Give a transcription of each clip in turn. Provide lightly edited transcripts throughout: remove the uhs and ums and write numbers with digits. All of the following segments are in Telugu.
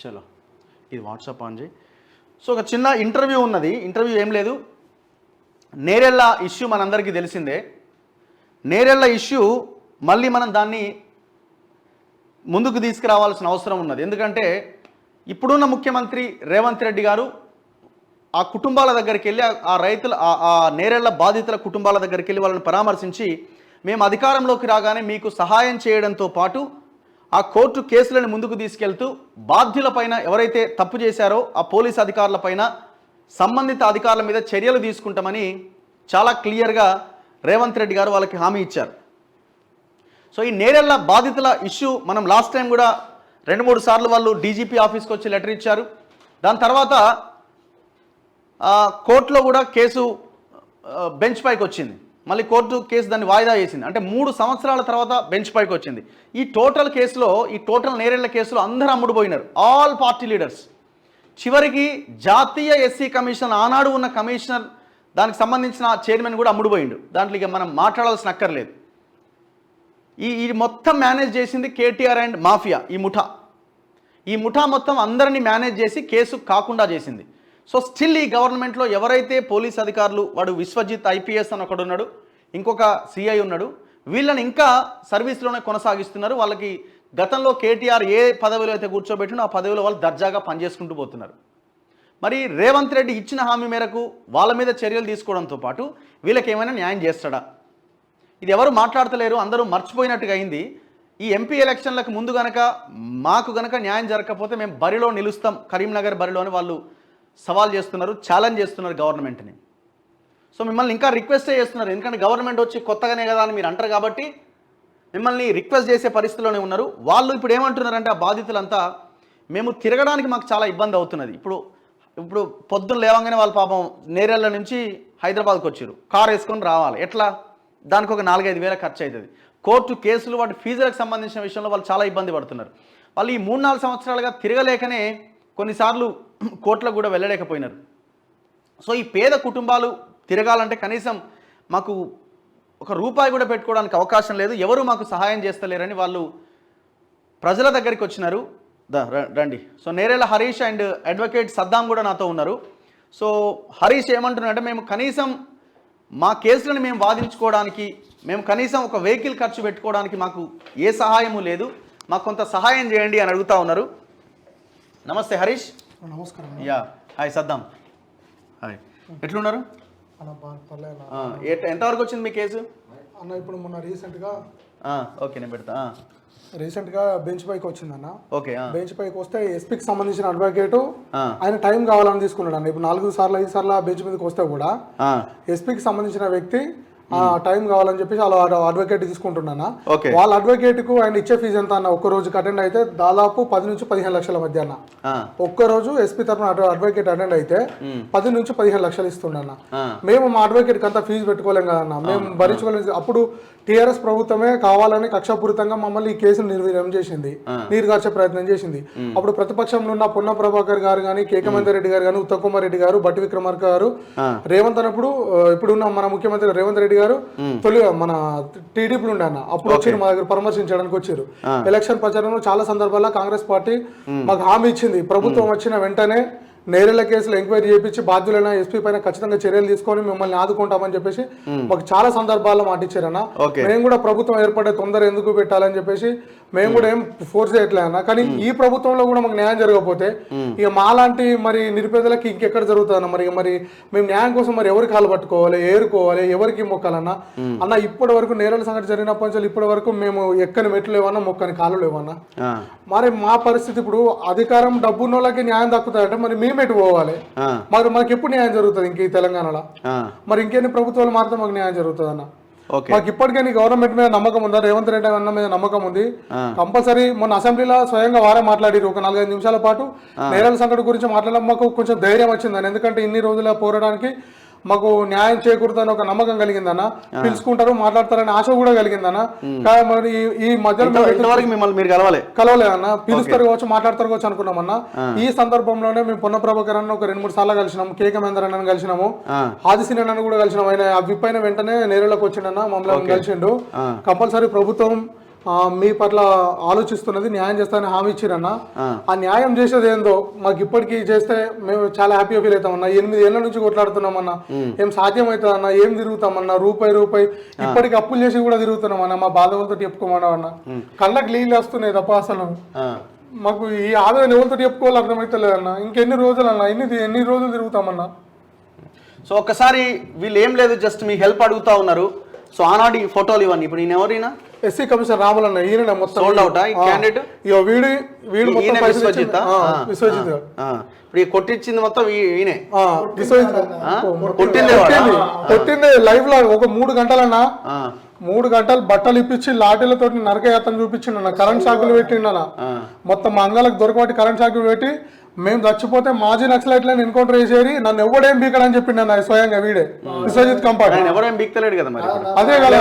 చలో ఇది వాట్సాప్ ఆన్ చేయి. సో ఒక చిన్న ఇంటర్వ్యూ ఉన్నది. ఇంటర్వ్యూ ఏం లేదు, నేరెళ్ళ ఇష్యూ మనందరికీ తెలిసిందే. నేరెళ్ళ ఇష్యూ మళ్ళీ మనం దాన్ని ముందుకు తీసుకురావాల్సిన అవసరం ఉన్నది. ఎందుకంటే ఇప్పుడున్న ముఖ్యమంత్రి రేవంత్ రెడ్డి గారు ఆ కుటుంబాల దగ్గరికి వెళ్ళి ఆ రైతుల ఆ నేరెళ్ళ బాధితుల కుటుంబాల దగ్గరికి వెళ్ళి వాళ్ళని పరామర్శించి మేము అధికారంలోకి రాగానే మీకు సహాయం చేయడంతో పాటు ఆ కోర్టు కేసులను ముందుకు తీసుకెళ్తూ బాధ్యులపైన ఎవరైతే తప్పు చేశారో ఆ పోలీస్ అధికారులపైన సంబంధిత అధికారుల మీద చర్యలు తీసుకుంటామని చాలా క్లియర్గా రేవంత్ రెడ్డి గారు వాళ్ళకి హామీ ఇచ్చారు. సో ఈ నేరెళ్ళ బాధితుల ఇష్యూ మనం లాస్ట్ టైం కూడా 2-3 సార్లు వాళ్ళు డీజీపీ ఆఫీస్కి వచ్చి లెటర్ ఇచ్చారు. దాని తర్వాత కోర్టులో కూడా కేసు బెంచ్ పైకి వచ్చింది. మళ్ళీ కోర్టు కేసు దాన్ని వాయిదా వేసింది. అంటే 3 సంవత్సరాల తర్వాత బెంచ్ పైకి వచ్చింది. ఈ టోటల్ కేసులో, ఈ టోటల్ నేరెళ్ళ కేసులో అందరూ అమ్ముడుపోయినారు, ఆల్ పార్టీ లీడర్స్. చివరికి జాతీయ ఎస్సీ కమిషన్ ఆనాడు ఉన్న కమిషనర్, దానికి సంబంధించిన చైర్మన్ కూడా అమ్ముడుపోయిండు. దాంట్లో ఇక మనం మాట్లాడాల్సిన అక్కర్లేదు. ఈ మొత్తం మేనేజ్ చేసింది కేటీఆర్ అండ్ మాఫియా. ఈ ముఠా మొత్తం అందరినీ మేనేజ్ చేసి కేసు కాకుండా చేసింది. సో స్టిల్ ఈ గవర్నమెంట్లో ఎవరైతే పోలీస్ అధికారులు, వాడు విశ్వజిత్ ఐపీఎస్ అని ఒకడు ఉన్నాడు, ఇంకొక సిఐ ఉన్నాడు, వీళ్ళని ఇంకా సర్వీస్లోనే కొనసాగిస్తున్నారు. వాళ్ళకి గతంలో కేటీఆర్ ఏ పదవిలో అయితే కూర్చోబెట్టినో ఆ పదవిలో వాళ్ళు దర్జాగా పనిచేసుకుంటూ పోతున్నారు. మరి రేవంత్ రెడ్డి ఇచ్చిన హామీ మేరకు వాళ్ళ మీద చర్యలు తీసుకోవడంతో పాటు వీళ్ళకి ఏమైనా న్యాయం చేస్తాడా? ఇది ఎవరు మాట్లాడతలేరు, అందరూ మర్చిపోయినట్టుగా అయింది. ఈ ఎంపీ ఎలక్షన్లకు ముందు గనక మాకు గనక న్యాయం జరగకపోతే మేము బరిలో నిలుస్తాం, కరీంనగర్ బరిలో అని వాళ్ళు సవాల్ చేస్తున్నారు, ఛాలెంజ్ చేస్తున్నారు గవర్నమెంట్ని. సో మిమ్మల్ని ఇంకా రిక్వెస్టే చేస్తున్నారు, ఎందుకంటే గవర్నమెంట్ వచ్చి కొత్తగానే కదా అని మీరు అంటారు కాబట్టి మిమ్మల్ని రిక్వెస్ట్ చేసే పరిస్థితిలోనే ఉన్నారు. వాళ్ళు ఇప్పుడు ఏమంటున్నారంటే ఆ బాధితులంతా, మేము తిరగడానికి మాకు చాలా ఇబ్బంది అవుతున్నది. ఇప్పుడు పొద్దున్న లేవగానే వాళ్ళు పాపం నేరెళ్ళ నుంచి హైదరాబాద్కి వచ్చారు, కారు వేసుకొని రావాలి, ఎట్లా? దానికి ఒక 4-5 వేల ఖర్చు అవుతుంది. కోర్టు కేసులు, వాటి ఫీజులకు సంబంధించిన విషయంలో వాళ్ళు చాలా ఇబ్బంది పడుతున్నారు. వాళ్ళు ఈ 3-4 సంవత్సరాలుగా తిరగలేకనే కొన్నిసార్లు కోర్టులకు కూడా వెళ్ళలేకపోయినారు. సో ఈ పేద కుటుంబాలు తిరగాలంటే కనీసం మాకు ఒక రూపాయి కూడా పెట్టుకోవడానికి అవకాశం లేదు, ఎవరు మాకు సహాయం చేస్తలేరని వాళ్ళు ప్రజల దగ్గరికి వచ్చినారు. రండి. So Nerella Harish and advocate Saddam కూడా నాతో ఉన్నారు. సో హరీష్ ఏమంటున్నారంటే, మేము కనీసం మా కేసులను మేము వాదించుకోవడానికి, మేము కనీసం ఒక వెహికల్ ఖర్చు పెట్టుకోవడానికి మాకు ఏ సహాయము లేదు, మాకు కొంత సహాయం చేయండి అని అడుగుతా ఉన్నారు. నమస్తే హరీష్. నమస్కారం. Yeah hi Saddam. హాయ్, ఎట్లున్నారు? ఎంతవరకు వచ్చింది మీ కేసు? అన్న ఇప్పుడు మొన్న రీసెంట్గా ఓకే నేను పెడతా. రీసెంట్గా బెంచ్ పైకి వచ్చిందన్న. ఓకే, బెంచ్ పైకి వస్తే ఎస్పీకి సంబంధించిన అడ్వకేటు ఆయన టైం కావాలని తీసుకున్నాడు అన్న. ఇప్పుడు 4 సార్లు 5 సార్లు బెంచ్ మీదకి వస్తే కూడా ఎస్పీకి సంబంధించిన వ్యక్తి టైం కావాలని చెప్పేసి వాళ్ళ అడ్వకేట్ తీసుకుంటున్నాను. వాళ్ళ అడ్వకేట్ కు ఆయన ఇచ్చే ఫీజు ఎంత అన్న? ఒక్క రోజుకి అటెండ్ అయితే దాదాపు 10 నుంచి 15 లక్షల మధ్య అన్న. ఒక్క రోజు ఎస్పీ తరఫున అడ్వకేట్ అటెండ్ అయితే 10 నుంచి 15 లక్షలు ఇస్తుండన్న. మేము మా అడ్వకేట్ కి అంతా ఫీజు పెట్టుకోలేం కదన్న, మేము భరించుకోలేము. అప్పుడు టీఆర్ఎస్ ప్రభుత్వమే కావాలని కక్షపూరితంగా మమ్మల్ని ఈ కేసును నిర్వీర్యం చేసింది, నీరుగార్చే ప్రయత్నం చేసింది. అప్పుడు ప్రతిపక్షంలో ఉన్న పొన్న ప్రభాకర్ గారు కానీ, కేకమందర్ రెడ్డి గారు కానీ, ఉత్తమ్ కుమార్ రెడ్డి గారు, బట్టి విక్రమార్క గారు, రేవంత్ అన్నప్పుడు ఇప్పుడున్న మన ముఖ్యమంత్రి రేవంత్ రెడ్డి గారు తొలి మన టీడీపీ ఉండే అన్న, అప్పుడు వచ్చారు మా దగ్గర పరామర్శించడానికి వచ్చారు. ఎలక్షన్ ప్రచారంలో చాలా సందర్భాల్లో కాంగ్రెస్ పార్టీ మాకు హామీ ఇచ్చింది, ప్రభుత్వం వచ్చిన వెంటనే నేరెళ్ళ కేసులు ఎంక్వైరీ చేయించి బాధ్యులైన ఎస్పీ పైన ఖచ్చితంగా చర్యలు తీసుకొని మిమ్మల్ని ఆదుకుంటామని చెప్పేసి మాకు చాలా సందర్భాల్లో మాటిచ్చారన్న. మేము కూడా ప్రభుత్వం ఏర్పడే తొందర ఎందుకు పెట్టాలని చెప్పేసి మేము కూడా ఏం ఫోర్స్ చేయట్లేదన్న. కానీ ఈ ప్రభుత్వంలో కూడా మాకు న్యాయం జరగకపోతే ఇక మాలాంటి మరి నిరుపేదలకి ఇంకెక్కడ జరుగుతుందన్న? మరి మేము న్యాయం కోసం మరి ఎవరికి కాలు పట్టుకోవాలి, ఏరుకోవాలి, ఎవరికి మొక్కాలన్నా? అన్న ఇప్పటి వరకు నేరెళ్ళ సంఘటన జరిగినప్పటి నుంచి ఇప్పటి వరకు మేము ఎక్కని మెట్లు లేవన్నా, మొక్కని కాలు లేవన్నా. మరి మా పరిస్థితి ఇప్పుడు అధికారం డబ్బున్న వాళ్ళకి న్యాయం దక్కుతాయంటే మరి మేము ఎటు పోవాలి? మరి మనకి ఎప్పుడు న్యాయం జరుగుతుంది ఇంక ఈ తెలంగాణలో? మరి ఇంకెన్ని ప్రభుత్వాలు మాత్రం మాకు న్యాయం జరుగుతుంది అన్న? మాకు ఇప్పటికే గవర్నమెంట్ మీద నమ్మకం ఉందా? రేవంత్ రెడ్డి అన్న మీద నమ్మకం ఉంది. కంపల్సరీ మొన్న అసెంబ్లీలో స్వయంగా వారే మాట్లాడారు ఒక 4-5 నిమిషాల పాటు నేరాల సంఘటన గురించి మాట్లాడడం మాకు కొంచెం ధైర్యం వచ్చిందని. ఎందుకంటే ఇన్ని రోజుల పోరాడానికి మాకు న్యాయం చేకూరుతుందని ఒక నమ్మకం కలిగిందన్న. పిలుచుకుంటారు, మాట్లాడతారని ఆశ కూడా కలిగిందన్న. మరి ఈ మధ్యలో కలవలేదన్న. పిలుస్తారు కావచ్చు, మాట్లాడతారు కావచ్చు అనుకున్నామన్న. ఈ సందర్భంలోనే మేము పొన్న ప్రభాకర్ అన్న ఒక 2-3 సార్లు కలిసినాము, కేకమేందర్ అన్న కలిసినాము, ఆదిశీని అన్న కూడా కలిసినాము. ఆయన విప్ అయిన వెంటనే నేరేళ్ళకి వచ్చిండన్న, మమ్మల్ని కలిసిండు. కంపల్సరీ ప్రభుత్వం మీ పట్ల ఆలోచిస్తున్నది, న్యాయం చేస్తానని హామీ ఇచ్చిరన్న. ఆ న్యాయం చేసేది ఏందో మాకు ఇప్పటికీ చేస్తే మేము చాలా హ్యాపీగా ఫీల్ అవుతామన్నా. 8 ఏళ్ల నుంచి కొట్లాడుతున్నామన్నా, ఏం సాధ్యం అవుతుందన్నా, ఏం తిరుగుతామన్నా, రూపాయి ఇప్పటికి అప్పులు చేసి కూడా తిరుగుతున్నామన్నా. మా బాధలతో చెప్పుకోమన్నా అన్న, కళ్ళకి నీళ్ళు వస్తున్నాయి తప్ప అసలు మాకు ఈ ఆవేదన ఎవరితో చెప్పుకోవాలి అర్థమవుతలేదన్న. ఇంకెన్ని రోజులు అన్న, ఎన్ని రోజులు తిరుగుతామన్నా. సో ఒక్కసారి వీళ్ళు ఏం లేదు, జస్ట్ మీ హెల్ప్ అడుగుతా ఉన్నారు. సో ఆనాడు ఈ ఫోటోలు ఇవన్నీ ఇప్పుడు ఈయన ఎవరైనా ఎస్సీ కమిషనర్ రాములన్న, ఈయన మొత్తం సోల్డ్ అవుట్ క్యాండిడేట్. వీడు విశ్వజిత్ విశ్వజిత్ ఇప్పుడు కొట్టించింది మొత్తం ఈయనే. విశ్వజిత్ కొట్టింది లైవ్ లో ఒక 3 గంటలన్నా, 3 గంటలు బట్టలు ఇప్పించి లాఠీలతో నరకయాత్ర చూపించిండన్న. కరెంట్ షాకులు పెట్టిండన్న, మొత్తం మా అంగాలకు దొరకబట్టి కరెంట్ షాకులు పెట్టి మేము చచ్చిపోతే మాజీ నక్సలైట్లను ఎన్కౌంటర్ చేసేది, నన్ను ఎవడేం బీకడని చెప్పిండు అన్న స్వయంగా వీడే విశ్వజిత్ కంపార్ట్. ఎవరేం బీక్తలేడు కదా మరి. అదే కదా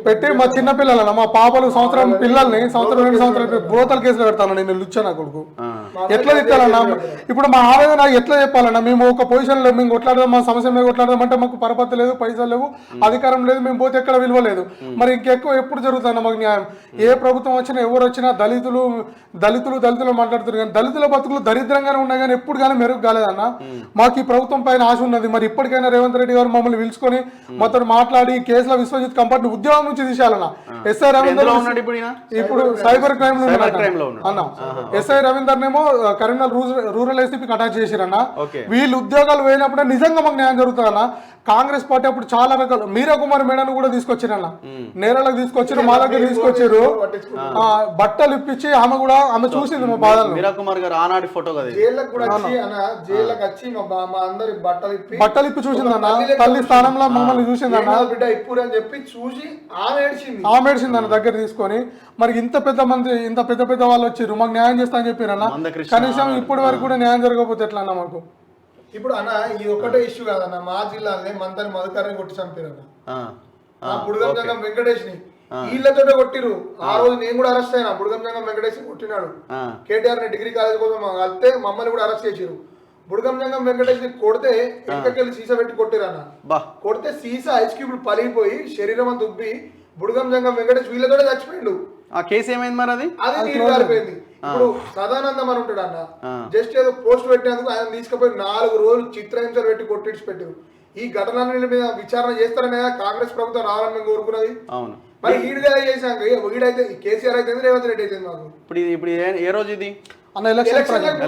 పెట్టి మా చిన్న పిల్లలన్న, మా పాపలు సంవత్సరం పిల్లల్ని 2 సంవత్సరాలు బ్రోతల కేసులో పెడతాను నేను లుచ్చా కొడుకు. ఎట్లా తిట్టాలన్నా ఇప్పుడు మా ఆవేదన ఎట్లా చెప్పాలన్నా. మేము ఒక పొజిషన్ లో మేము కొట్లాడదాం, మా సమస్య మీద కొట్లాడదాం అంటే మాకు పరపతి లేదు, పైసలు లేవు, అధికారం లేదు, మేము పోతే ఎక్కడ విలువ లేదు. మరి ఇంకెక్కువ ఎప్పుడు జరుగుతుందన్న మాకు న్యాయం? ఏ ప్రభుత్వం వచ్చినా ఎవరు వచ్చినా దళితులు మాట్లాడుతున్నారు, కానీ దళితుల బతుకులు దరిద్రంగానే ఉన్నాయి, కానీ ఎప్పుడు కానీ మెరుగు కాలేదన్న. మాకు ఈ ప్రభుత్వం పైన ఆశ ఉన్నది. మరి ఇప్పటికైనా రేవంత్ రెడ్డి గారు మమ్మల్ని పిలుచుకొని మాతో మాట్లాడి కేసులో విశ్వజిత్ కంపార్ట్ ఉద్యోగం నుంచి తీసేయాలన్న. ఎస్ఐ రవీందర్ ఇప్పుడు సైబర్ క్రైమ్ లో అన్న. ఎస్ఐ రవీందర్ నేమో కరీంనగర్ రూరల్ ఎస్పీకి అటాచ్ చేసిరన్న. వీళ్ళు ఉద్యోగాలు పోయినప్పుడే నిజంగా మాకు న్యాయం జరుగుతుందన్న. కాంగ్రెస్ పార్టీ అప్పుడు చాలా రకాలు మీరా కుమార్ మేడను కూడా తీసుకొచ్చిరన్న, నేరలకు తీసుకొచ్చారు, మా దగ్గర తీసుకొచ్చారు, బట్టలు ఇప్పించి ఆమె చూసింది మా బాధలు. మీరా కుమార్ గారు ఆనాటి ఫోటో కదా, బట్టలు ఇప్పి చూసిందన్న, తల్లి స్థానంలో మమ్మల్ని చూసిందన్న, బిడ్డ ఇప్పుడు అని చెప్పి చూసి ఆమె ఏడ్చిందన్న దగ్గర తీసుకొని. మరి ఇంత పెద్ద వాళ్ళు వచ్చారు, మాకు న్యాయం చేస్తా అని చెప్పారన్న. కనీసం ఇప్పటి వరకు కూడా న్యాయం జరగకపోతే ఎట్లా అన్న మాకు? ఇప్పుడు అన్న ఇది ఒకటే ఇష్యూ కాదన్న, మా జిల్లాలోనే మంతని మధుకర్ని కొట్టి చంపారన్న. బుడగం జంగం వెంకటేష్ ని వీళ్ళతోనే కొట్టిరు. ఆ రోజు నేను కూడా అరెస్ట్ అయినా. బుడగం జంగం వెంకటేష్ కొట్టినాడు, కేటీఆర్ ని డిగ్రీ కాలేజ్ కోసం కలిస్తే మమ్మల్ని కూడా అరెస్ట్ చేసిరు. బుడగం జంగం వెంకటేష్ ని కొడితే వెనకకెళ్ళి సీసా పెట్టి కొట్టిరన్న. కొడితే సీసా ఐస్ క్యూబ్ పలిగిపోయి శరీరం అంతా ఉబ్బి బుడగం జంగం వెంకటేష్ వీళ్ళతోనే చచ్చిపోయిండు. ఆ కేసు ఏమైంది మరి? అది నీరు కాలిపోయింది. ఇప్పుడు సదానందం అని ఉంటాడు అన్న, జస్ట్ ఏదో పోస్ట్ పెట్టేందుకు ఆయన తీసుకుపోయి 4 రోజులు చిత్రహింసలు పెట్టి కొట్టించి పెట్టారు. ఈ ఘటనల మీద విచారణ చేస్తారనే కాంగ్రెస్ ప్రభుత్వం రావాలని మేము కోరుకున్నది. మరి ఈడిదే చేసాక వీడైతే కేసీఆర్ అయితే రేవంత్ రెడ్డి అయితే మాకు ఇప్పుడు ఏ రోజు ఇది అన్న?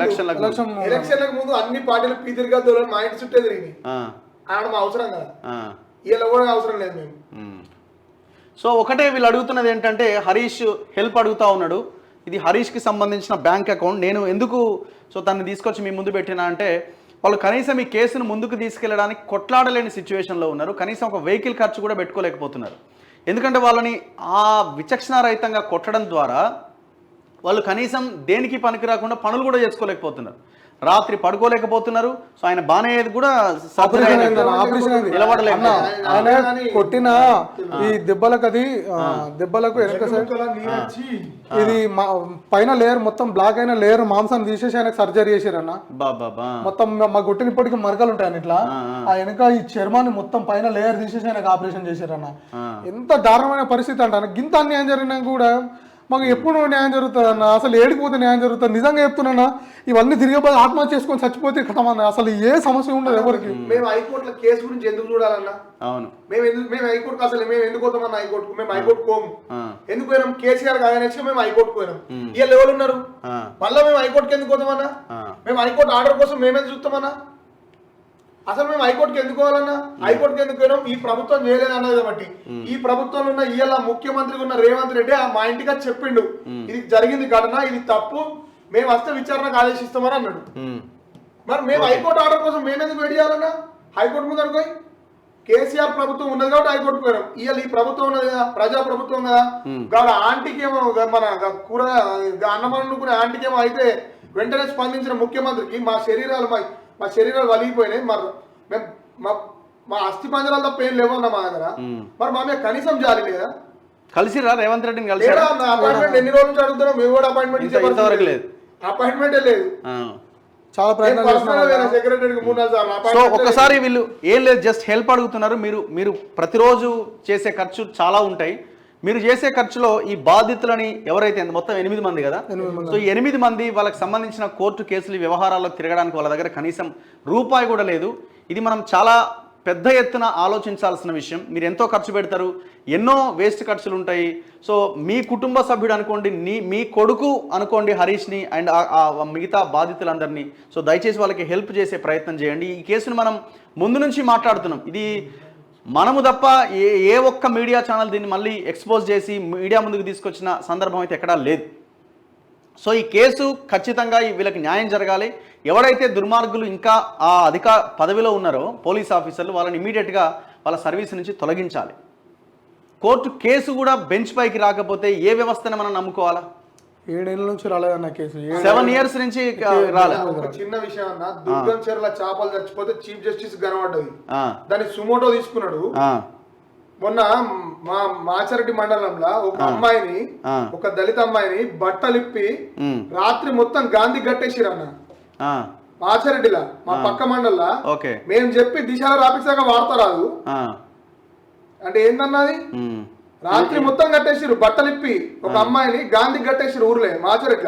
ఎలక్షన్లకు ముందు అన్ని పార్టీలు పీతిరిగా మా ఇంటి చుట్టే తిరిగి ఆడ మా అవసరం కదా, వీళ్ళ కూడా అవసరం లేదు మేము. సో ఒకటే వీళ్ళు అడుగుతున్నది ఏంటంటే, హరీష్ హెల్ప్ అడుగుతా ఉన్నాడు. ఇది హరీష్కి సంబంధించిన బ్యాంక్ అకౌంట్. నేను ఎందుకు తనని తీసుకొచ్చి మీ ముందు పెట్టినా అంటే, వాళ్ళు కనీసం ఈ కేసును ముందుకు తీసుకెళ్ళడానికి కొట్లాడలేని సిచ్యువేషన్లో ఉన్నారు. కనీసం ఒక వెహికల్ ఖర్చు కూడా పెట్టుకోలేకపోతున్నారు. ఎందుకంటే వాళ్ళని ఆ విచక్షణారహితంగా కొట్టడం ద్వారా వాళ్ళు కనీసం దేనికి పనికి రాకుండా పనులు కూడా చేసుకోలేకపోతున్నారు, రాత్రి పడుకోలేకపోతున్నారు. సో ఆయన బానే కూడా కొట్టిన ఈ దెబ్బలకు వెనక ఇది పైన లేయర్ మొత్తం బ్లాక్ అయిన లేయర్ మాంసం తీసేసి ఆయనకు సర్జరీ చేశారన్న. మొత్తం మా గుట్టిన ఇప్పటికీ మరకలు ఉంటాయని ఇట్లా ఆ వెనక ఈ చర్మాన్ని మొత్తం పైన లేయర్ తీసేసి ఆయనకు ఆపరేషన్ చేశారన్న. ఎంత దారుణమైన పరిస్థితి అంట. గింత అన్యాయం జరిగినా కూడా మాకు ఎప్పుడు న్యాయం జరుగుతుంది అన్న? అసలు ఏడిపోతే న్యాయం జరుగుతుంది? నిజంగా చెప్తున్నా, ఇవన్నీ తిరిగిపోయి ఆత్మహత్య చేసుకొని చచ్చిపోతే కథమన్న. అసలు ఏ సమస్య ఉండదు ఎవరికి. మేము హైకోర్టులో కేసు గురించి ఎందుకు చూడాలన్నా? అవును, మేము హైకోర్టుకు అసలు మేము ఎందుకు పోతామన్నా? హైకోర్టుకు మేము హైకోర్టు పోము. ఎందుకు పోయినాం? కేసీఆర్ కాదనేసి మేము హైకోర్టు పోయినాం. వీళ్ళు ఎవరు ఉన్నారు మళ్ళీ? మేము హైకోర్టుకి ఎందుకు పోతామన్నా? మేము హైకోర్టు ఆర్డర్ కోసం మేమేం చూస్తామన్నా? అసలు మేము హైకోర్టుకి ఎందుకు పోవాలన్నా? హైకోర్టుకి ఎందుకు పోయినాం? ఈ ప్రభుత్వం చేయలేదు అన్నది కాబట్టి. ఈ ప్రభుత్వంలో ఉన్న ఇవాళ ముఖ్యమంత్రిగా ఉన్న రేవంత్ రెడ్డి మా ఇంటికి చెప్పిండు, ఇది జరిగింది ఘటన, ఇది తప్పు, మేము వస్తే విచారణకు ఆదేశిస్తామని అన్నాడు. మరి మేము హైకోర్టు ఆర్డర్ కోసం మేమెందుకు వెయిట్ చేయాలన్నా? హైకోర్టు ముందు అనుకోయి కేసీఆర్ ప్రభుత్వం ఉన్నది కాబట్టి హైకోర్టు పోయినాం. ఇవాళ ఈ ప్రభుత్వం ఉన్నది కదా, ప్రజా ప్రభుత్వం కదా. గాడ ఆంటీకి ఏమో మన కూర అన్నం అనుకునే ఆంటీకి ఏమో అయితే వెంటనే స్పందించిన ముఖ్యమంత్రికి మా శరీరాలు వలిగిపోయినాయి. మరి మేము మా అస్థి పంజరాలు తప్ప ఏం లేవన్నా మా దగ్గర. మరి మా మీద కనీసం జాలి లేదా? కలిసిరా రేవంత్ రెడ్డిని కలిసి అపాయింట్మెంట్ ఎన్ని రోజుల నుంచి అడుగుతున్నాం. మేము కూడా అపాయింట్మెంట్ లేదు. అపాయింట్మెంటే లేదు. చాలా ప్రయత్నం చేస్తున్నాం. సెక్రటరీకి 3-4 సార్లు సో ఒక్కసారి వీళ్ళు ఏం లేదు, జస్ట్ హెల్ప్ అడుగుతున్నారు. మీరు ప్రతిరోజు చేసే ఖర్చు చాలా ఉంటాయి. మీరు చేసే ఖర్చులో ఈ బాధితులని ఎవరైతే మొత్తం 8 మంది కదా, సో 8 మంది వాళ్ళకి సంబంధించిన కోర్టు కేసులు వ్యవహారాల్లో తిరగడానికి వాళ్ళ దగ్గర కనీసం రూపాయి కూడా లేదు. ఇది మనం చాలా పెద్ద ఎత్తున ఆలోచించాల్సిన విషయం. మీరు ఎంతో ఖర్చు పెడతారు, ఎన్నో వేస్ట్ ఖర్చులు ఉంటాయి. సో మీ కుటుంబ సభ్యుడు అనుకోండి, మీ కొడుకు అనుకోండి హరీష్ని అండ్ మిగతా బాధితులందరినీ, సో దయచేసి వాళ్ళకి హెల్ప్ చేసే ప్రయత్నం చేయండి. ఈ కేసును మనం ముందు నుంచి మాట్లాడుతున్నాం. ఇది మనము తప్ప ఏ ఒక్క మీడియా ఛానల్ దీన్ని మళ్ళీ ఎక్స్పోజ్ చేసి మీడియా ముందుకు తీసుకొచ్చిన సందర్భం అయితే ఎక్కడా లేదు. సో ఈ కేసు ఖచ్చితంగా వీళ్ళకి న్యాయం జరగాలి. ఎవరైతే దుర్మార్గులు ఇంకా ఆ పదవిలో ఉన్నారో పోలీస్ ఆఫీసర్లు, వాళ్ళని ఇమీడియట్గా వాళ్ళ సర్వీస్ నుంచి తొలగించాలి. కోర్టు కేసు కూడా బెంచ్ పైకి రాకపోతే ఏ వ్యవస్థను మనం నమ్ముకోవాలా? 7 ఏళ్ళ నుంచి రాలేదన్న కేసు, 7 years నుంచి రాలేదు. ఒక చిన్న విషయం అన్న, దుర్గం చెర్ల చేపలు చచ్చిపోతే చీఫ్ జస్టిస్ కనబడ్డది, దాన్ని సుమోటో తీసుకున్నాడు. మొన్న మా మాచరెడ్డి మండలంలో ఒక అమ్మాయిని, ఒక దళిత అమ్మాయిని బట్టలిప్పి రాత్రి మొత్తం గాంధీ గట్టేసిరు అన్న. మాచరెడ్డిలా మా పక్క మండల్లా మేము చెప్పి దిశలో రాపిస్తాక వాడతారాదు అంటే ఏందన్నది, రాత్రి మొత్తం కట్టేసిరు బట్టలిప్పి ఒక అమ్మాయిని గాంధీ కట్టేసిరు ఊర్లే మాచరెడ్ల.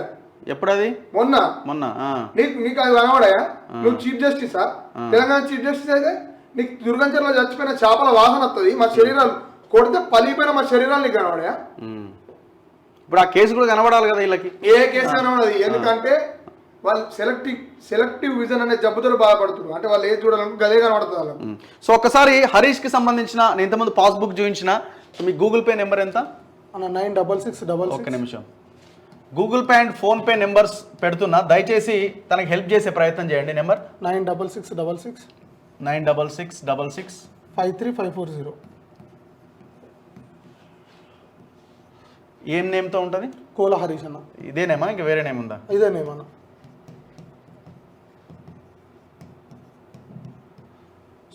ఎప్పుడది? మొన్న నీకు అది కనబడాయా? నువ్వు చీఫ్ జస్టిసా? తెలంగాణ చీఫ్ జస్టిస్ అయితే నీకు దుర్గంచర్లో చచ్చిపోయిన చేపల వాసన వస్తుంది, మా శరీరాలు కొడితే పలిపోయిన మా శరీరాలు నీకు కనబడాయా? ఇప్పుడు ఆ కేసు కూడా కనబడాలి కదా వీళ్ళకి. ఏ కేసు కనబడదు, ఎందుకంటే వాళ్ళు సెలెక్టివ్ విజన్ అనే జబ్బుతో బాధపడుతున్నారు. అంటే వాళ్ళు ఏది చూడాలంటే గదే కనబడుతుంది వాళ్ళకి. సో ఒక్కసారి హరీష్కి సంబంధించిన నేను ఇంతకుముందు పాస్బుక్ చూపించిన, మీ గూగుల్ పే నెంబర్ ఎంత? 96666. ఒక్క నిమిషం. Google Pay and PhonePe numbers పెడుతున్నా, దయచేసి తనకి హెల్ప్ చేసే ప్రయత్నం చేయండి. నెంబర్ 96666 53540. ఏం నేమ్తో ఉంటుంది? కోలా హరీష్ అన్న. ఇదేనేమా, ఇంకా వేరే నేమ్ ఉందా? ఇదే నేమ్ అన్న.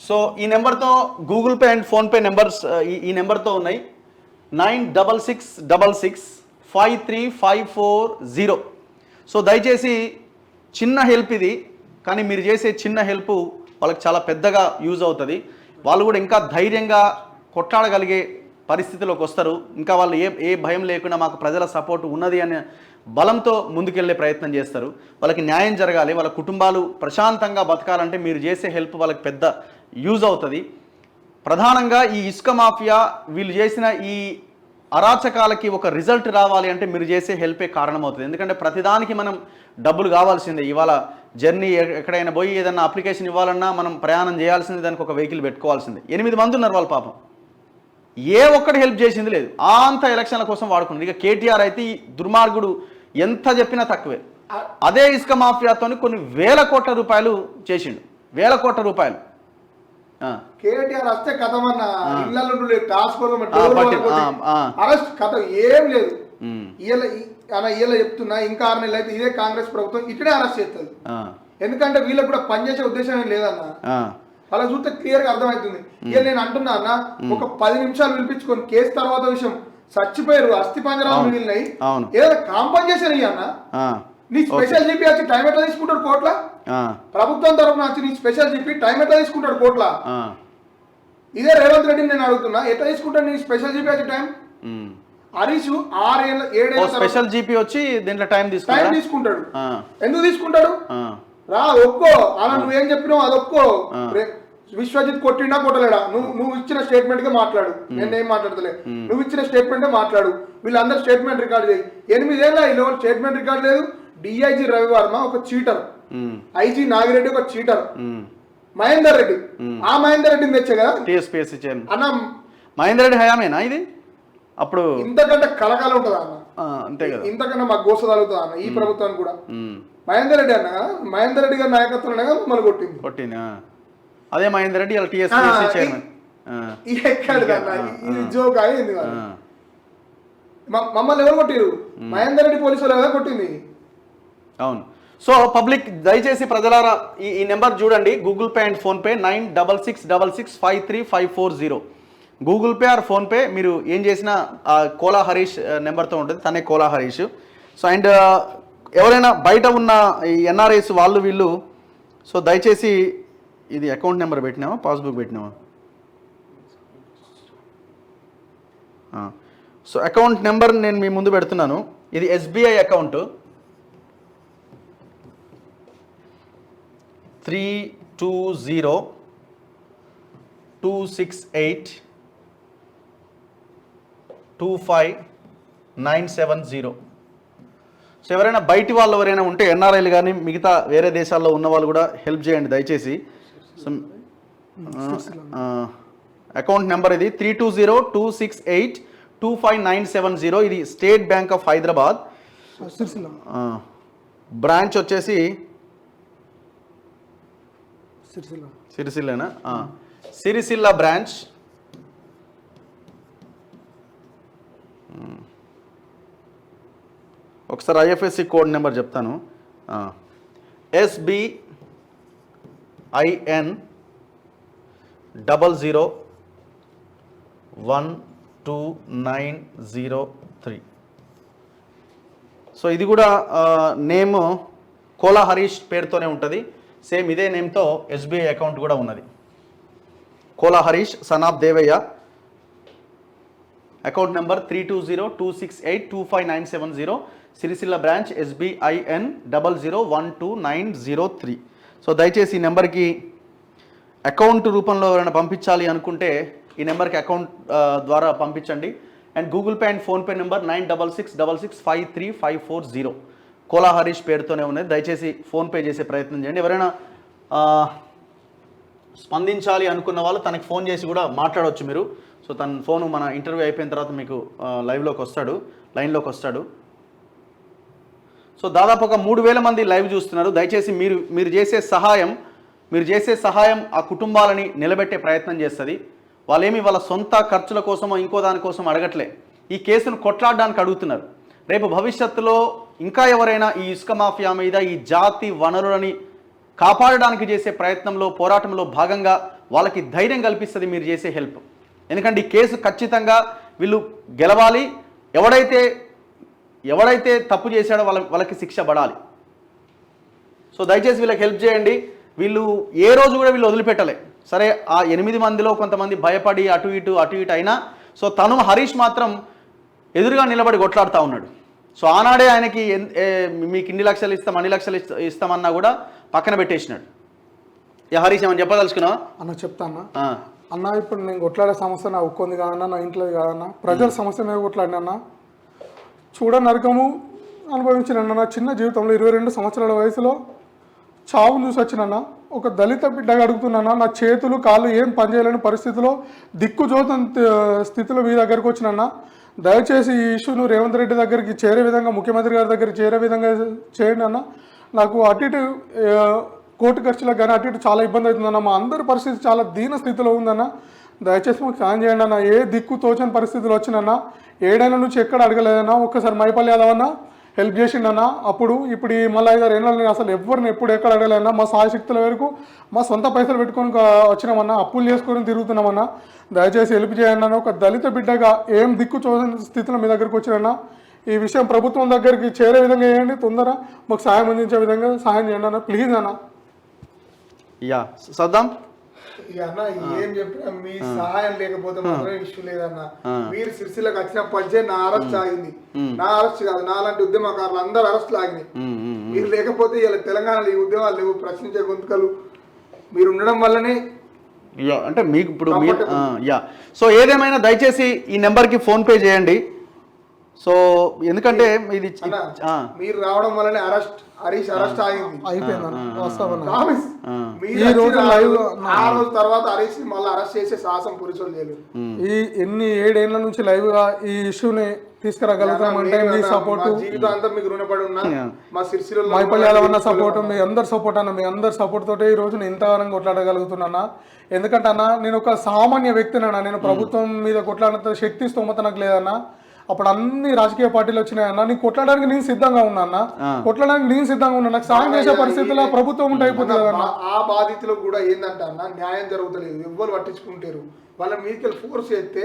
సో ఈ నెంబర్తో Google Pay and PhonePe numbers ఈ నెంబర్తో ఉన్నాయి. 96666 53540. సో దయచేసి చిన్న హెల్ప్ ఇది, కానీ మీరు చేసే చిన్న హెల్ప్ వాళ్ళకి చాలా పెద్దగా యూజ్ అవుతుంది. వాళ్ళు కూడా ఇంకా ధైర్యంగా కొట్లాడగలిగే పరిస్థితిలోకి వస్తారు. ఇంకా వాళ్ళు ఏ భయం లేకుండా మాకు ప్రజల సపోర్ట్ ఉన్నది అనే బలంతో ముందుకెళ్లే ప్రయత్నం చేస్తారు. వాళ్ళకి న్యాయం జరగాలి, వాళ్ళ కుటుంబాలు ప్రశాంతంగా బతకాలంటే మీరు చేసే హెల్ప్ వాళ్ళకి పెద్ద యూజ్ అవుతుంది. ప్రధానంగా ఈ ఇసుక మాఫియా వీళ్ళు చేసిన ఈ అరాచకాలకి ఒక రిజల్ట్ రావాలి అంటే మీరు చేసే హెల్పే కారణమవుతుంది. ఎందుకంటే ప్రతిదానికి మనం డబ్బులు కావాల్సిందే. ఇవాళ జర్నీ ఎక్కడైనా పోయి ఏదైనా అప్లికేషన్ ఇవ్వాలన్నా మనం ప్రయాణం చేయాల్సిందే, దానికి ఒక వెహికల్ పెట్టుకోవాల్సిందే. 8 మంది ఉన్నారు వాళ్ళ పాపం, ఏ ఒక్కటి హెల్ప్ చేసింది లేదు. అంత ఎలక్షన్ల కోసం వాడుకున్నారు. ఇక కేటీఆర్ అయితే ఈ దుర్మార్గుడు ఎంత చెప్పినా తక్కువే. అదే ఇసుక మాఫియాతో కొన్ని 1000 కోట్ల రూపాయలు చేసిండు, 1000 కోట్ల రూపాయలు. కేటీఆర్ వస్తే కథమన్న ఇళ్లలో టాస్క్ అరెస్ట్ కథ ఏం లేదు. ఇయ్యాల చెప్తున్నా, ఇంకా 6 నెలలు అయితే ఇదే కాంగ్రెస్ ప్రభుత్వం ఇక్కడే అరెస్ట్ చేస్తుంది. ఎందుకంటే వీళ్ళకి కూడా పనిచేసే ఉద్దేశం ఏం లేదన్న. అలా చూస్తే క్లియర్ గా అర్థమవుతుంది. ఇక నేను అంటున్నా అన్న, ఒక 10 నిమిషాలు పిలిపించుకొని కేసు తర్వాత విషయం చచ్చిపోయారు, అస్థి పంజరాలు మిగిలినాయి, ఏదైనా కాంపన్సేషన్ ఇయ్యన్న. నీ స్పెషల్ జీపీ వచ్చి టైం ఎట్లా తీసుకుంటాడు కోట్ల? ప్రభుత్వం తరఫున వచ్చి నీ స్పెషల్ జీపీ టైం ఎట్లా తీసుకుంటాడు కోట్ల? ఇదే రేవంత్ రెడ్డిని నేను అడుగుతున్నా, ఎట్లా తీసుకుంటాడు నీ స్పెషల్ జీపీ వచ్చి టైం? హరీష్ 6 ఏళ్ళ 7 ఏళ్ళ స్పెషల్ జీపీ వచ్చి దీంట్లో టైం తీసుకుంటాడు. ఎందుకు తీసుకుంటాడు? రా ఒక్కో అలా నువ్వేం చెప్పినావు అది ఒక్కో. విశ్వజిత్ కొట్టినా కొట్టలేడా? నువ్వు ఇచ్చిన స్టేట్మెంట్ గా మాట్లాడు, నేనేం మాట్లాడతలే. నువ్వు ఇచ్చిన స్టేట్మెంట్ మాట్లాడు, వీళ్ళందరూ స్టేట్మెంట్ రికార్డు చేయి. 8 ఏళ్ళ ఈ లోపల స్టేట్మెంట్ రికార్డు లేదు. డిఐజీ రవివర్మ ఒక చీటర్, ఐజీ నాగిరెడ్డి ఒక చీటర్, మహేందర్ రెడ్డి, ఆ మహేందర్ రెడ్డిని తెచ్చే కదా టీఎస్పీఎస్సీ చైర్మన్ అన్న. మహేందర్ రెడ్డి హయామేనా ఇది? అప్పుడు ఇంతకంటే కలకాలం ఉంటుందా అన్న? అంతే కదా, ఇంతకన్నా మాకు గోస తగులుతుందా అన్న? ఈ ప్రభుత్వాన్ని కూడా మహేందర్ రెడ్డి అన్న, మహేందర్ రెడ్డి గారి నాయకత్వంలోనే మమ్మల్ని కొట్టింది. అదే మహేందర్ రెడ్డి టీఎస్పీఎస్సీ చైర్మన్. ఇది జోక్ అయింది. మమ్మల్ని ఎవరు కొట్టిరు? మహేందర్ రెడ్డి పోలీసులు ఎవరు కొట్టింది? అవును. సో పబ్లిక్ దయచేసి ప్రజలారా ఈ నెంబర్ చూడండి, Google Pay and PhonePe 96666 Google pay are PhonePe. మీరు ఏం చేసినా కోలా హరీష్ నెంబర్తో ఉంటుంది, తనే కోలా హరీష్. సో అండ్ ఎవరైనా బయట ఉన్న ఈ ఎన్ఆర్ఐస్ వాళ్ళు వీళ్ళు సో దయచేసి ఇది అకౌంట్ నెంబర్ పెట్టినామా పాస్బుక్ పెట్టినామా సో అకౌంట్ నెంబర్ నేను మీ ముందు పెడుతున్నాను. ఇది SBI అకౌంట్ 3202682590. సో ఎవరైనా బయటి వాళ్ళు ఎవరైనా ఉంటే ఎన్ఆర్ఐలు కానీ మిగతా వేరే దేశాల్లో ఉన్న వాళ్ళు కూడా హెల్ప్ చేయండి దయచేసి. సో అకౌంట్ నెంబర్ ఇది 3202682590. ఇది state bank of Hyderabad. Branch వచ్చేసి సిరిసిల్లేనా, సిరిసిల్ల బ్రాంచ్. ఒకసారి IFSC కోడ్ నెంబర్ చెప్తాను. SBIN 001293. సో ఇది కూడా నేమ్ కోలా హరీష్ పేరుతోనే ఉంటుంది. సేమ్ ఇదే నేమ్తో SBI అకౌంట్ కూడా ఉన్నది. Kola Harish son of Devayya. Account number 3202682590. Sircilla branch SBIN 001293. So దయచేసి ఈ నెంబర్కి అకౌంట్ రూపంలో ఎవరైనా పంపించాలి అనుకుంటే ఈ నెంబర్కి అకౌంట్ ద్వారా పంపించండి. And Google Pay and PhonePe number 9666653540. Kola Harish పేరుతోనే ఉన్నది. దయచేసి ఫోన్పే చేసే ప్రయత్నం చేయండి. ఎవరైనా స్పందించాలి అనుకున్న వాళ్ళు తనకి ఫోన్ చేసి కూడా మాట్లాడవచ్చు మీరు. సో తన ఫోను మన ఇంటర్వ్యూ అయిపోయిన తర్వాత మీకు లైన్లోకి వస్తాడు. సో దాదాపు ఒక 3000 మంది లైవ్ చూస్తున్నారు. దయచేసి మీరు చేసే సహాయం ఆ కుటుంబాలని నిలబెట్టే ప్రయత్నం చేస్తుంది. వాళ్ళేమి వాళ్ళ సొంత ఖర్చుల కోసమో ఇంకో దానికోసం అడగట్లే, ఈ కేసును కొట్లాడడానికి అడుగుతున్నారు. రేపు భవిష్యత్తులో ఇంకా ఎవరైనా ఈ ఇసుక మాఫియా మీద ఈ జాతి వనరులని కాపాడడానికి చేసే ప్రయత్నంలో పోరాటంలో భాగంగా వాళ్ళకి ధైర్యం కల్పిస్తుంది మీరు చేసే హెల్ప్. ఎందుకంటే ఈ కేసు ఖచ్చితంగా వీళ్ళు గెలవాలి. ఎవడైతే తప్పు చేశాడో వాళ్ళకి శిక్ష పడాలి. సో దయచేసి వీళ్ళకి హెల్ప్ చేయండి. వీళ్ళు ఏ రోజు కూడా వీళ్ళు వదిలిపెట్టలే. సరే ఆ 8 మందిలో కొంతమంది భయపడి అటు ఇటు అయినా సో తను హరీష్ మాత్రం ఎదురుగా నిలబడి కొట్లాడుతూ ఉన్నాడు. సో ఆనాడే ఆయనకి మీకు ఇన్ని లక్షలు ఇస్తాం అన్ని లక్షలు ఇస్తామన్నా కూడా పక్కన పెట్టేసినాడు. హరీష్ ఏమని చెప్పదలుచుకున్నావా? అన్న చెప్తాన్నా అన్న, ఇప్పుడు నేను కొట్లాడే సమస్య నా ఒక్కొంది కాదన్నా, నా ఇంట్లోది కాదన్నా, ప్రజల సమస్య మీద కొట్లాడినా చూడ నరకము అనుభవించినన్న. నా చిన్న జీవితంలో 22 సంవత్సరాల వయసులో చావును చూసి వచ్చినన్న. ఒక దళిత బిడ్డగా అడుగుతున్నానా, నా చేతులు కాళ్ళు ఏం పనిచేయలేని పరిస్థితిలో దిక్కుజోతం స్థితిలో మీ దగ్గరకు వచ్చినన్నా. దయచేసి ఈ ఇష్యూను రేవంత్ రెడ్డి దగ్గరికి చేరే విధంగా, ముఖ్యమంత్రి గారి దగ్గరికి చేరే విధంగా చేయండి అన్న. నాకు అటు ఇటు కోర్టు ఖర్చులకు కానీ అటు ఇటు చాలా ఇబ్బంది అవుతుందన్న. మా అందరి పరిస్థితి చాలా దీన స్థితిలో ఉందన్న. దయచేసి మాకు సాయం చేయండి అన్న. ఏ దిక్కు తోచని పరిస్థితులు వచ్చినన్నా, ఏడైనా నుంచి ఎక్కడ అడగలేదన్నా. ఒక్కసారి మైపల్లి యాదవ్ అన్న హెల్ప్ చేసిండన్నా. ఇప్పుడు ఈ మళ్ళీ 5-6 ఏళ్ళ నేను అసలు ఎవరిని ఎప్పుడు ఎక్కడ అడగలేదన్నా. మా సాయశక్తుల వరకు మా సొంత పైసలు పెట్టుకొని వచ్చినామన్నా, అప్పులు చేసుకొని తిరుగుతున్నామన్నా. దయచేసి హెల్ప్ చేయండి అన్న. ఒక దళిత బిడ్డగా ఏం దిక్కు చూడని స్థితిలో మీ దగ్గరకు వచ్చినన్నా. ఈ విషయం ప్రభుత్వం దగ్గరికి చేరే విధంగా చేయండి. తొందర మాకు సాయం అందించే విధంగా సాయం చేయండి అన్న, ప్లీజ్ అన్న. సద్దాం అన్న ఏం చెప్పినా మీ సహాయం లేకపోతే మాత్రం ఇష్యూ లేదన్న. మీరు సిరిసిల్లకు వచ్చినప్పటికే నా అరెస్ట్ ఆగింది. నా అరెస్ట్ కాదు, నాలాంటి ఉద్యమకారులు అందరూ అరెస్టులు ఆగినాయి. మీరు లేకపోతే ఇలా తెలంగాణలో ఈ ఉద్యమాలు లేవు, ప్రశ్నించే గొంతుకలు మీరు ఉండడం వల్లనే. అంటే మీకు ఇప్పుడు సో ఏదేమైనా దయచేసి ఈ నెంబర్కి ఫోన్పే చేయండి. సో ఎందుకంటే ఇది మీరు రావడం వల్లనే హరీష్ అరెస్ట్ ఆగింది, అయిపోయింది. ఈ రోజు తర్వాత హరీష్ మళ్ళీ అరెస్ట్ చేసే సాహసం పురుషులు చేయలేదు. ఈ 7 ఏళ్ల నుంచి లైవ్ గా ఈ ఇష్యూని తీసుకురాగలుగుతామంటే మీ సపోర్ట్, జీవితం అంతా మీకు రుణపడి ఉన్నా. మా సిరిసిల్ల మైపల్లి యాదవ్ అన్న సపోర్ట్, మీ అందరి సపోర్ట్ అన్న, మీ అందరి సపోర్ట్ తోటే ఈ రోజు నేను ఇంతగానం కొట్లాడగలుగుతున్నా. ఎందుకంటే అన్న నేను ఒక సామాన్య వ్యక్తినన్నా. నేను ప్రభుత్వం మీద కొట్లాడినంత శక్తి స్తోమత నాకు లేదన్నా. అప్పుడు అన్ని రాజకీయ పార్టీలు వచ్చినాయన్నా. నీకు కొట్లాడడానికి నేను సిద్ధంగా ఉన్నా, నాకు సాయం చేసే పరిస్థితుల్లో ప్రభుత్వం ఉంటే అయిపోతుంది కదన్నా. ఆ బాధితులు కూడా ఏంటంటే అన్న, న్యాయం జరుగుతలేదు, ఎవ్వరు పట్టించుకుంటారు. వాళ్ళ మీదకి ఫోర్స్ చేస్తే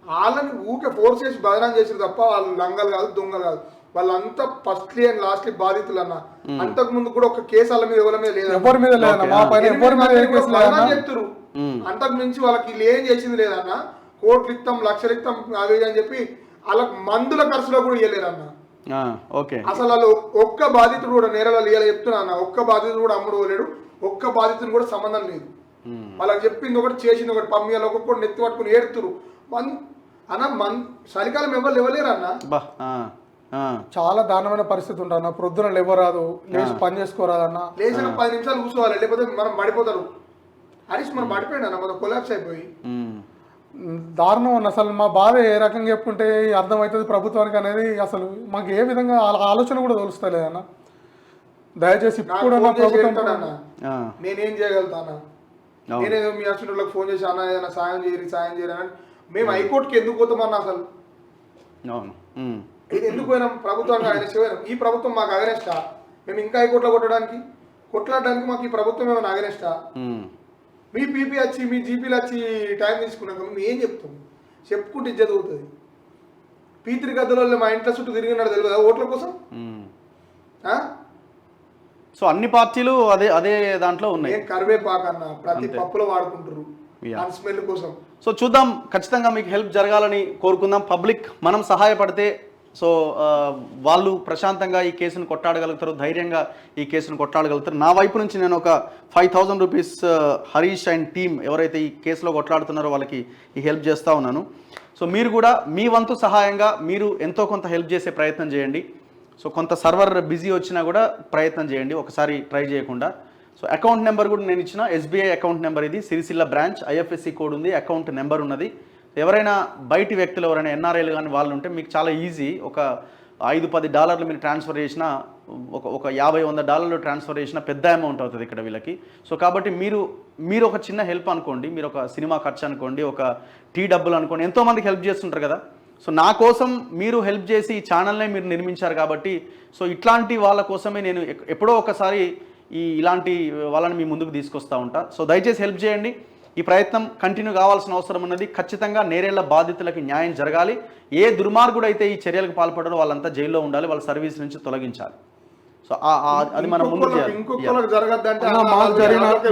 వాళ్ళని ఊకే ఫోర్స్ చేసి బదనాం చేసారు తప్ప వాళ్ళు లంగలు కాదు, దొంగలు కాదు. వాళ్ళంతా ఫస్ట్లీ అండ్ లాస్ట్లీ బాధితులు అన్న. అంతకు ముందు కూడా ఒక కేసు వాళ్ళ మీద ఎవరి మీద లేదు, ఎవరి మీద లేదన్న, మా పైన ఎవరి మీద ఏ కేసు లేదన్న. చెప్తారు. అంతకు మించి వాళ్ళకి వీళ్ళు ఏం చేసింది లేదన్న. కోట్లు ఇస్తాం, లక్షలు ఇస్తాం అవి అని చెప్పి వాళ్ళకి మందుల ఖర్చులో కూడా ఇవ్వలేరన్న. అసలు వాళ్ళు ఒక్క బాధితుడు కూడా నేరాలు ఇలా చెప్తున్నా అన్న, ఒక్క బాధితుడు కూడా అమ్ముడు పోలేడు, ఒక్క బాధితుడు కూడా సంబంధం లేదు. వాళ్ళకి చెప్పింది ఒకటి చేసింది ఒకటి, పమ్మియాలు ఒక్కొక్కటి నెత్తి పట్టుకుని ఏడుతురు అన్న. చలికాలం ఎవరు ఇవ్వలేరు అన్న. చాలా దారుణమైన పరిస్థితి ఉంటాను. ప్రొద్దున లేవరాదు, లేచి పని చేసుకోరాదన్న. లేచిన 10 నిమిషాలు కూర్చోవాలి, లేకపోతే మనం పడిపోతారు. హరీష్ మనం పడిపోయాడు అన్న, మనం కొలాప్స్ అయిపోయి. దారుణం అన్న. అసలు మా బాధ ఏ రకంగా చెప్పుకుంటే అర్థమవుతుంది ప్రభుత్వానికి అనేది అసలు మాకు ఏ విధంగా ఆలోచన కూడా తెలుస్తలేదన్న. దయచేసి ఇప్పుడు నేనేం చేయగలుగుతానా, నేనేదో మీ హాస్పిటల్కి ఫోన్ చేసి అన్న ఏదైనా సాయం చేయరు అని. మేము హైకోర్టుకి ఎందుకు పోతామన్నా? అసలు ఇది ఎందుకు పోయినాం? ప్రభుత్వానికి అగనెస్ట్ పోయినాం. ఈ ప్రభుత్వం మాకు అగనెస్టా? మేము ఇంకా హైకోర్టులో కొట్లాడడానికి మాకు ఈ ప్రభుత్వం ఏమైనా అగనెస్టా? మీ పీపీ వచ్చి మీ జీపీలు వచ్చి టైం తీసుకున్నాక మేము ఏం చెప్తాం? చెప్పుకుంటే ఇజ్జత్ అవుతుంది. పీ3 గద్దలో మా ఇంట్లో చుట్టూ తిరిగినాడు తెలియదా ఓట్ల కోసం? సో అన్ని పార్టీలు అదే అదే దాంట్లో ఉన్నాయి. కరివేపాకు అన్న ప్రతి పప్పులో వాడుకుంటారు స్మెల్ కోసం. సో చూద్దాం, ఖచ్చితంగా మీకు హెల్ప్ జరగాలని కోరుకుందాం. పబ్లిక్ మనం సహాయపడితే సో వాళ్ళు ప్రశాంతంగా ఈ కేసును కొట్టాడగలుగుతారు, ధైర్యంగా ఈ కేసును కొట్టాడగలుగుతారు. నా వైపు నుంచి నేను ఒక 5,000 రూపీస్ హరీష్ అండ్ టీమ్ ఎవరైతే ఈ కేసులో కొట్లాడుతున్నారో వాళ్ళకి ఈ హెల్ప్ చేస్తూ ఉన్నాను. సో మీరు కూడా మీ వంతు సహాయంగా మీరు ఎంతో కొంత హెల్ప్ చేసే ప్రయత్నం చేయండి. సో కొంత సర్వర్ బిజీ వచ్చినా కూడా ప్రయత్నం చేయండి, ఒకసారి ట్రై చేయకుండా. సో అకౌంట్ నెంబర్ కూడా నేను ఇచ్చిన, SBI అకౌంట్ నెంబర్ ఇది, సిరిసిల్ల బ్రాంచ్, IFSC కోడ్ ఉంది, అకౌంట్ నెంబర్ ఉన్నది. ఎవరైనా బయటి వ్యక్తులు ఎవరైనా NRIలు కానీ వాళ్ళు ఉంటే మీకు చాలా ఈజీ. ఒక $5-10 మీరు ట్రాన్స్ఫర్ చేసినా, ఒక $50-100 ట్రాన్స్ఫర్ చేసినా పెద్ద అమౌంట్ అవుతుంది ఇక్కడ వీళ్ళకి. సో కాబట్టి మీరు ఒక చిన్న హెల్ప్ అనుకోండి, మీరు ఒక సినిమా ఖర్చు అనుకోండి, ఒక టీ డబ్బులు అనుకోండి, ఎంతోమందికి హెల్ప్ చేస్తుంటారు కదా. సో నా కోసం మీరు హెల్ప్ చేసి ఈ ఛానల్నే మీరు నిర్మించారు కాబట్టి సో ఇట్లాంటి వాళ్ళ కోసమే నేను ఎప్పుడో ఒకసారి ఇలాంటి వాళ్ళని మీ ముందుకు తీసుకొస్తూ ఉంటా. సో దయచేసి హెల్ప్ చేయండి. ఈ ప్రయత్నం కంటిన్యూ కావాల్సిన అవసరం ఉన్నది. ఖచ్చితంగా నేరేళ్ల బాధితులకి న్యాయం జరగాలి. ఏ దుర్మార్గుడు అయితే ఈ చర్యలకు పాల్పడారో వాళ్ళంతా జైల్లో ఉండాలి, వాళ్ళ సర్వీస్ నుంచి తొలగించాలి. సో అది మనం ముందు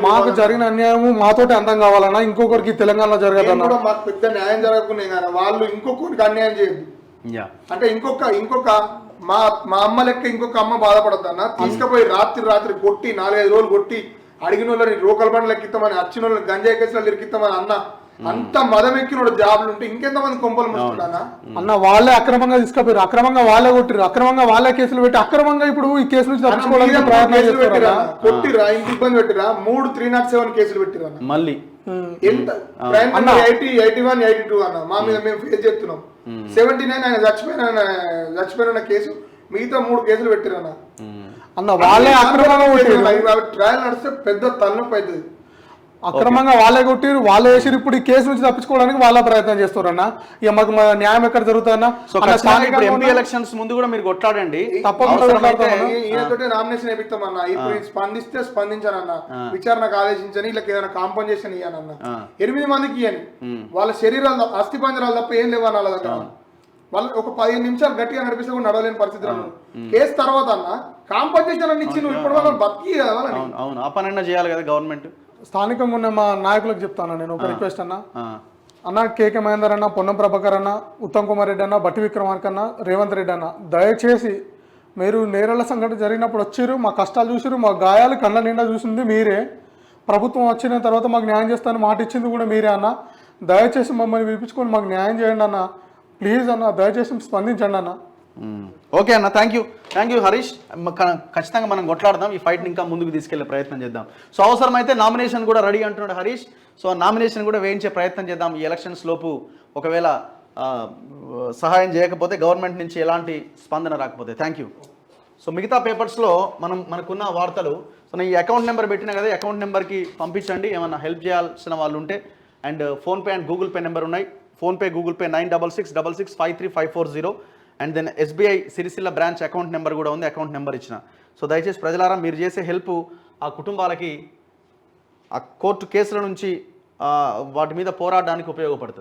మాకు జరిగిన అన్యాయము మాతోటి అంతం కావాలన్నా, ఇంకొకరికి తెలంగాణలో జరగదన్నా. మాకు పెద్ద న్యాయం జరగకుండా కానీ వాళ్ళు ఇంకొకరికి అన్యాయం చేయదు. అంటే ఇంకొక మా అమ్మ లెక్క ఇంకొక అమ్మ బాధపడద్దన్న. తీసుకుపోయి రాత్రి కొట్టి 4-5 రోజులు కొట్టి అడిగిన వాళ్ళని రోకల్ బండ్లు ఎక్కిస్తామని, వచ్చిన వాళ్ళని గంజాయి కేసులు ఇరికిస్తామని అన్న. అంత మదం ఎక్కిన జాబ్లు ఉంటే ఇంకెంతమంది కొంపలు ముట్టుకున్నా అన్న. వాళ్ళే అక్రమంగా తీసుకుపోయారు, అక్రమంగా వాళ్ళే కొట్టిరు, అక్రమంగా వాళ్ళే కేసులు పెట్టి అక్రమంగా ఇప్పుడు ఈ కేసు నుంచి కొట్టిరా, ఇంటి ఇబ్బంది పెట్టిరా. 3 307 కేసులు పెట్టిరా మళ్ళీ. ఎంత 80, 81, 82 అన్న మా మీద మేము ఫేస్ చేస్తున్నాం. 79 ఆయన చచ్చిపోయిన కేసు, మిగతా 3 కేసులు పెట్టిరన్న. అన్న వాళ్ళే అక్రమంగా ట్రయల్ నడిస్తే పెద్ద తలనొప్పి అవుతుంది. అక్రమంగా వాళ్ళే కొట్టిరు, వాళ్ళే వేసిరు. ఇప్పుడు ఈ కేసు నుంచి తప్పించుకోవడానికి వాళ్ళ ప్రయత్నం చేస్తారన్న. ఇక మాకు న్యాయం ఎక్కడ జరుగుతుందన్నా? ఎంపీ ఎలక్షన్స్ ముందు కూడా మీరు కొట్లాడండి, తప్పకుండా ఈయనతోటి నామినేషన్ వేపిస్తామన్నా. ఇప్పుడు స్పందిస్తే స్పందించానన్న, విచారణకు ఆదేశించని, ఇలా ఏదైనా కాంపన్సేషన్ ఇయ్యానన్న. 8 మందికి ఇయ్యని, వాళ్ళ శరీరాలు అస్థి పంజరాలు తప్ప ఏం లేవన్న వాళ్ళ దగ్గర. వాళ్ళు ఒక 15 నిమిషాలు గట్టిగా నడిపిస్తే కూడా నడవలేని పరిస్థితులు. కేసు తర్వాత అన్న కాంపన్సేషన్ అని ఇచ్చి నువ్వు ఇప్పుడు వాళ్ళని బతికి అవును ఆ పనైనా చేయాలి కదా గవర్నమెంట్. స్థానికంగా ఉన్న మా నాయకులకు చెప్తాను నేను ఒక రిక్వెస్ట్ అన్న కేకే మహేందర్ అన్న, పొన్నం ప్రభాకర్ అన్న, ఉత్తమ్ కుమార్ రెడ్డి అన్న, బట్టి విక్రమార్క అన్న, రేవంత్ రెడ్డి అన్న, దయచేసి మీరు నేరేళ్ల సంఘటన జరిగినప్పుడు వచ్చారు, మా కష్టాలు చూసారు, మా గాయాలు కళ్ళ నిండా చూసింది మీరే. ప్రభుత్వం వచ్చిన తర్వాత మాకు న్యాయం చేస్తాను మాట ఇచ్చింది కూడా మీరే అన్న. దయచేసి మమ్మల్ని పిలిపించుకొని మాకు న్యాయం చేయండి అన్న, ప్లీజ్ అన్న, దయచేసి స్పందించండి అన్న. ఓకే అన్న, థ్యాంక్ యూ హరీష్. ఖచ్చితంగా మనం కొట్లాడదాం, ఈ ఫైట్ని ఇంకా ముందుకు తీసుకెళ్లే ప్రయత్నం చేద్దాం. సో అవసరమైతే నామినేషన్ కూడా రెడీ అంటున్నాడు హరీష్. సో నామినేషన్ కూడా వేయించే ప్రయత్నం చేద్దాం ఈ ఎలక్షన్స్ లోపు. ఒకవేళ సహాయం చేయకపోతే, గవర్నమెంట్ నుంచి ఎలాంటి స్పందన రాకపోతే. Thank you. సో మిగతా పేపర్స్లో మనకున్న వార్తలు. సో నేను ఈ అకౌంట్ నెంబర్ పెట్టినా కదా, అకౌంట్ నెంబర్కి పంపించండి ఏమన్నా హెల్ప్ చేయాల్సిన వాళ్ళు ఉంటే. And PhonePe and Google Pay number ఉన్నాయి. PhonePe Google Pay 9666665340. And then SBI Sircilla branch account number కూడా ఉంది, అకౌంట్ నెంబర్ ఇచ్చిన. సో దయచేసి ప్రజలారా మీరు చేసే హెల్ప్ ఆ కుటుంబాలకి ఆ కోర్టు కేసుల నుంచి వాటి మీద పోరాడడానికి ఉపయోగపడుతుంది.